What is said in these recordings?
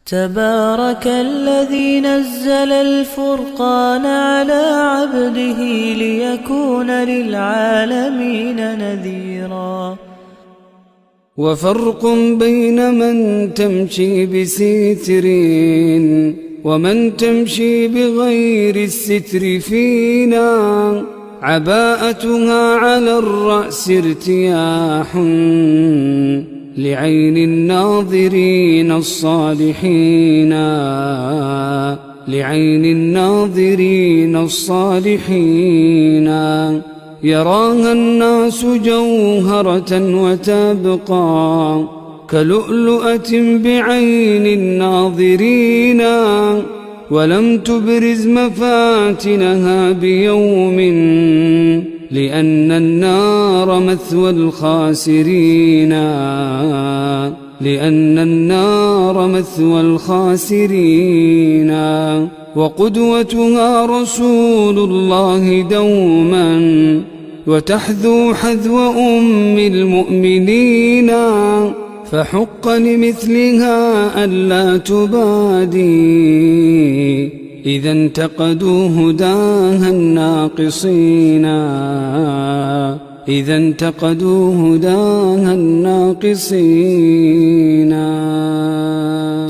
تبارك الذي نزل الفرقان على عبده ليكون للعالمين نذيرا. وفرق بين من تمشي بستر ومن تمشي بغير الستر فينا. عباءتها على الرأس ارتياح لعين الناظرين الصالحين، لعين الناظرين الصالحين. يراها الناس جوهرة وتبقى كلؤلؤة بعين الناظرين، ولم تبرز مفاتنها بيوم لأن النار مثوى الخاسرين، لأن النار مثوى الخاسرين. وقدوتها رسول الله دوما وتحذو حذو أم المؤمنين، فحق لمثلها ألا تبادي إذا انتقدوا هداها الناقصين، إذا انتقدوا هداها الناقصين.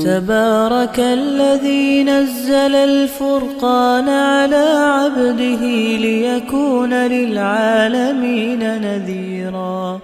تبارك الذي نزل الفرقان على عبده ليكون للعالمين نذيرا.